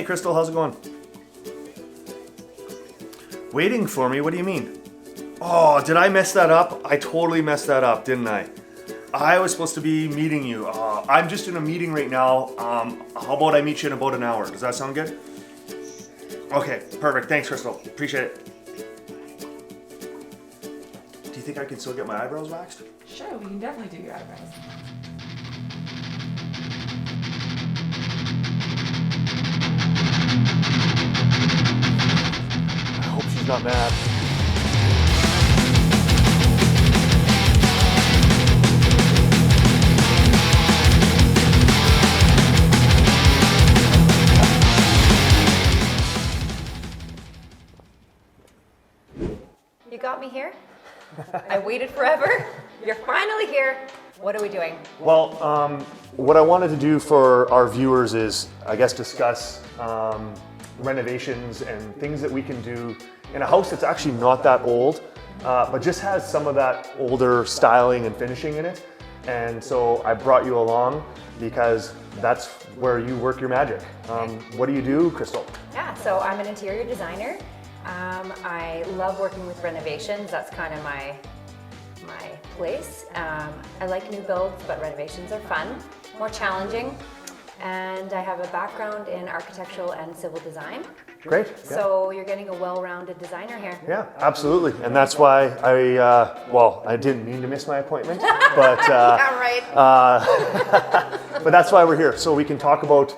Hey, Crystal, how's it going? Waiting for me? What do you mean? Oh, did I mess that up? I totally messed that up, didn't I? I was supposed to be meeting you. I'm just in a meeting right now. How about I meet you in about an hour? Does that sound good? Okay, perfect. Thanks, Crystal. Appreciate it. Do you think I can still get my eyebrows waxed? Sure, we can definitely do your eyebrows. I hope she's not mad. You got me here? I waited forever. You're finally here. What are we doing? Well, what I wanted to do for our viewers is, I guess, discuss renovations and things that we can do in a house that's actually not that old, but just has some of that older styling and finishing in it. And so I brought you along because that's where you work your magic. What do you do, Crystal? Yeah, so I'm an interior designer. I love working with renovations. That's kind of my place. I like new builds, but renovations are fun, more challenging. And I have a background in architectural and civil design. Great. Yeah. So you're getting a well-rounded designer here. Yeah, absolutely. And that's why I didn't mean to miss my appointment, but Yeah, right. but that's why we're here. So we can talk about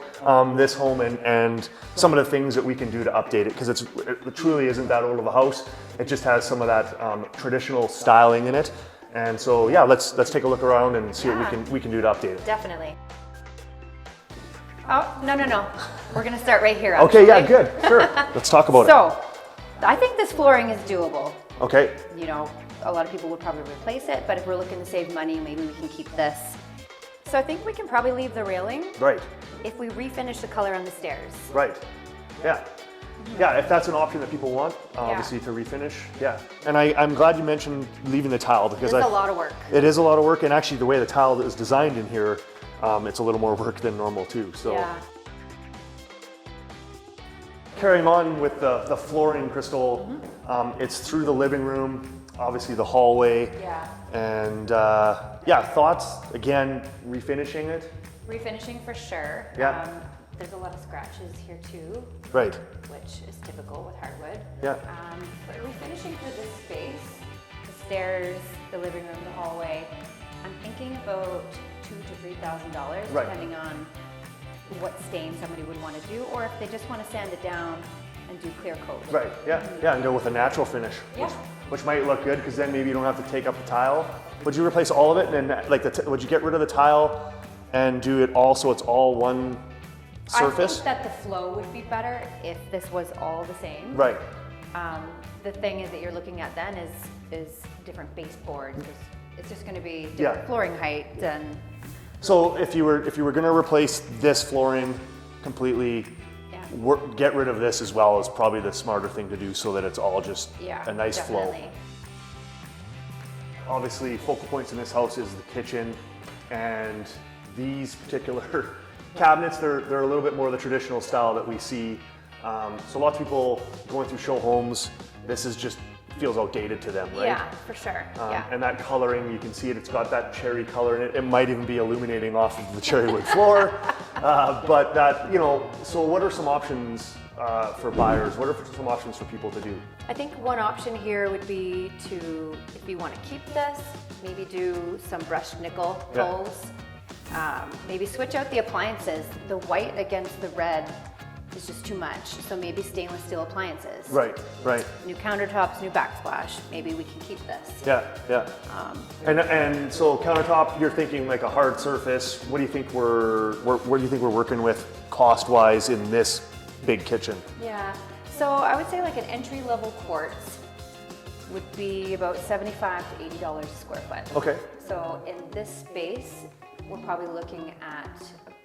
this home and some of the things that we can do to update it, because it truly isn't that old of a house. It just has some of that traditional styling in it. And so yeah, let's take a look around and see what we can do to update it. Definitely. Oh, no. We're gonna start right here. Okay, yeah, actually. good, sure. Let's talk about it. So, I think this flooring is doable. Okay. You know, a lot of people would probably replace it, but if we're looking to save money, maybe we can keep this. So I think we can probably leave the railing Right. if we refinish the color on the stairs. Right. Yeah. Yeah, if that's an option that people want, obviously to refinish. Yeah. And I'm glad you mentioned leaving the tile because It's a lot of work. It is a lot of work, and actually the way the tile is designed in here, it's a little more work than normal too. So Yeah. carrying on with the flooring, Crystal, it's through the living room, obviously the hallway. Yeah. And thoughts again, refinishing it. Refinishing for sure. Yeah. There's a lot of scratches here too, Right. which is typical with hardwood. Yeah. But refinishing for this space, the stairs, the living room, the hallway, I'm thinking about $2,000 to $3,000, Right. depending on what stain somebody would want to do, or if they just want to sand it down and do clear coat. Right. Yeah. Yeah. And go with a natural finish. Yeah. Which might look good because then maybe you don't have to take up the tile. Would you replace all of it and then would you get rid of the tile and do it all so it's all one surface? I think that the flow would be better if this was all the same. Right. The thing is that you're looking at then is different baseboards. It's just going to be different Yeah. flooring height and So if you were going to replace this flooring completely, yeah. get rid of this as well is probably the smarter thing to do so that it's all just Yeah, a nice flow. definitely. Obviously, focal points in this house is the kitchen, and these particular cabinets, they're a little bit more the traditional style that we see. So lots of people going through show homes, this is just feels outdated to them, right? Yeah, for sure. Yeah. And that coloring, you can see it's got that cherry color in it. It might even be illuminating off of the cherry wood floor. But that, so what are some options for buyers? What are some options for people to do? I think one option here would be to, if you want to keep this, maybe do some brushed nickel Yeah. poles. Maybe switch out the appliances. The white against the red is just too much. So maybe stainless steel appliances. Right, right. New countertops, new backsplash. Maybe we can keep this. Yeah, yeah. And so countertop, you're thinking like a hard surface. What do you think where do you think we're working with cost-wise in this big kitchen? Yeah. So I would say like an entry-level quartz would be about $75 to $80 a square foot. Okay. So in this space, we're probably looking at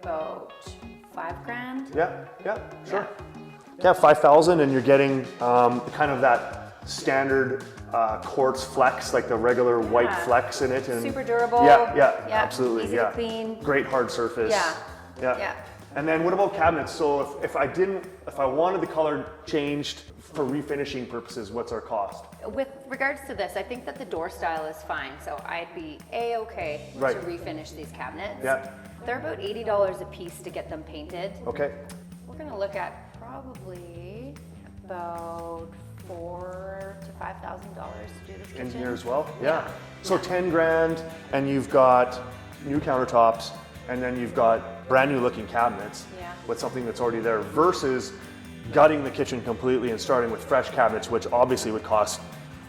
about $5,000. Yeah, yeah, sure. Yeah, 5,000, and you're getting kind of that standard quartz flex, like the regular white flex in it, and super durable. Yeah, absolutely. Easy yeah, to clean. Great hard surface. Yeah. yeah. Yeah. And then what about cabinets? So if I wanted the color changed for refinishing purposes, what's our cost? With regards to this, I think that the door style is fine, so I'd be A-okay Right. to refinish these cabinets. Yeah. They're about $80 a piece to get them painted. Okay. We're gonna look at probably about $4,000 to $5,000 to do this kitchen. In here as well? Yeah. So 10 grand, and you've got new countertops, and then you've got brand new looking cabinets Yeah. with something that's already there versus gutting the kitchen completely and starting with fresh cabinets, which obviously would cost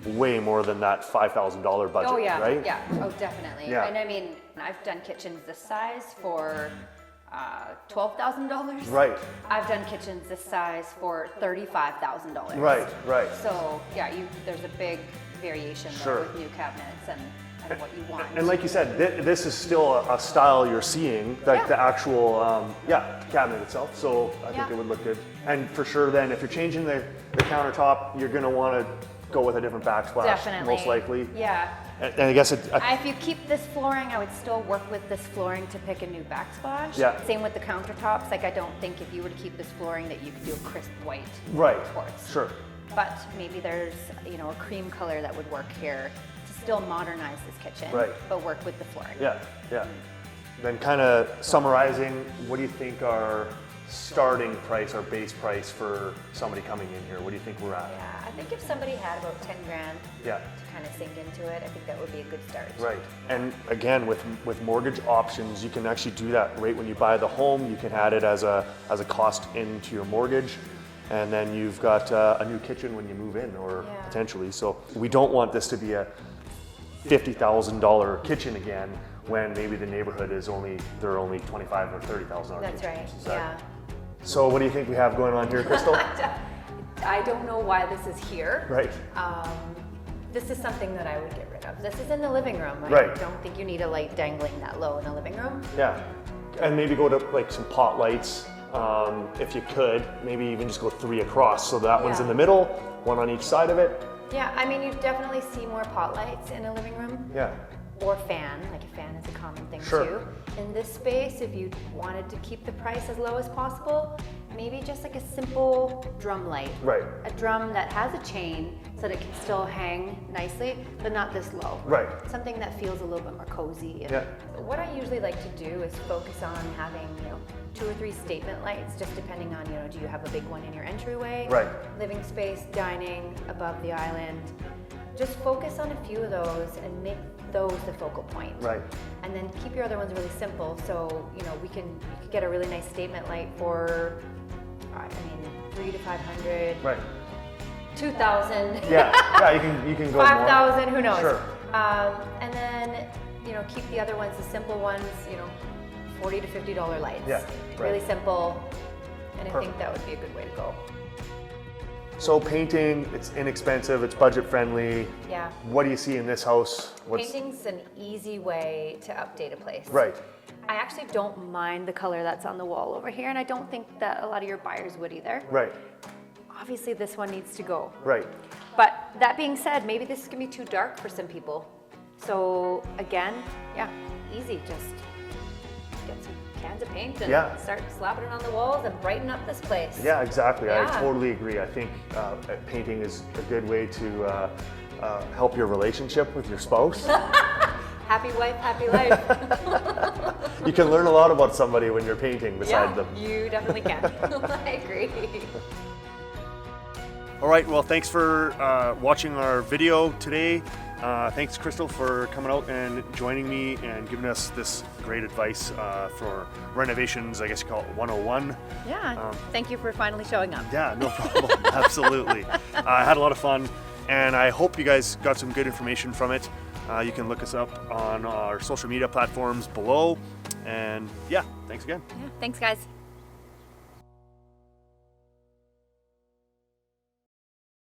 way more than that $5,000 budget, Oh yeah, right? yeah, oh definitely. Yeah. And I mean, I've done kitchens this size for $12,000. Right. I've done kitchens this size for $35,000. Right, right. So yeah, there's a big variation there Sure. with new cabinets and what you want. And like you said, this is still a style you're seeing, like Yeah. the actual, cabinet itself. So I think Yeah. it would look good. And for sure then, if you're changing the countertop, you're gonna wanna go with a different backsplash, Definitely. most likely. Yeah. And I guess If you keep this flooring, I would still work with this flooring to pick a new backsplash. Yeah. Same with the countertops. Like I don't think if you were to keep this flooring that you could do a crisp white right, quartz. sure. But maybe there's, a cream color that would work here to still modernize this kitchen. Right. But work with the flooring. Yeah, yeah. Then kind of summarizing, what do you think our starting price, our base price for somebody coming in here? What do you think we're at? Yeah, I think if somebody had about 10 grand Yeah. to kind of sink into it, I think that would be a good start. Right. And again, with mortgage options, you can actually do that right when you buy the home. You can add it as a cost into your mortgage. And then you've got a new kitchen when you move in, or Yeah. potentially. So we don't want this to be a $50,000 kitchen again when maybe the neighborhood is only $25,000 or $30,000 That's right, kitchens. yeah. So what do you think we have going on here, Crystal? I don't know why this is here. Right. This is something that I would get rid of. This is in the living room. I Right. don't think you need a light dangling that low in the living room. Yeah. And maybe go to like some pot lights, if you could. Maybe even just go 3 across. So that one's Yeah. in the middle, one on each side of it. Yeah, I mean, you definitely see more pot lights in a living room. Yeah. Or fan, like a fan is a common thing Sure. too. In this space, if you wanted to keep the price as low as possible, maybe just like a simple drum light. Right. A drum that has a chain so that it can still hang nicely, but not this low. Right. Something that feels a little bit more cozy. And Yeah. what I usually like to do is focus on having, 2 or 3 statement lights, just depending on, do you have a big one in your entryway? Right. Living space, dining, above the island. Just focus on a few of those and make those the focal point. Right. And then keep your other ones really simple. So, you could get a really nice statement light for, $300 to $500, Right. $2,000. Yeah. Yeah. You can go more. 5,000, who knows? Sure. And then, keep the other ones, the simple ones, $40 to $50 lights. Yeah, right. Really simple. And I Perfect. think that would be a good way to go. So painting, it's inexpensive, it's budget friendly. Yeah. What do you see in this house? Painting's an easy way to update a place. Right. I actually don't mind the color that's on the wall over here, and I don't think that a lot of your buyers would either. Right. Obviously, this one needs to go. Right. But that being said, maybe this is gonna be too dark for some people. So again, yeah, easy. Just get some cans of paint and Yeah. start slapping it on the walls and brighten up this place. Yeah, exactly. I Yeah. totally agree. I think painting is a good way to help your relationship with your spouse. Happy wife, happy life. You can learn a lot about somebody when you're painting beside Yeah, them. you definitely can. I agree. All right, well, thanks for watching our video today. Thanks, Crystal, for coming out and joining me and giving us this great advice for renovations, I guess you call it 101. Yeah, thank you for finally showing up. Yeah, no problem. Absolutely. I had a lot of fun, and I hope you guys got some good information from it. You can look us up on our social media platforms below. And yeah, thanks again. Yeah, thanks, guys.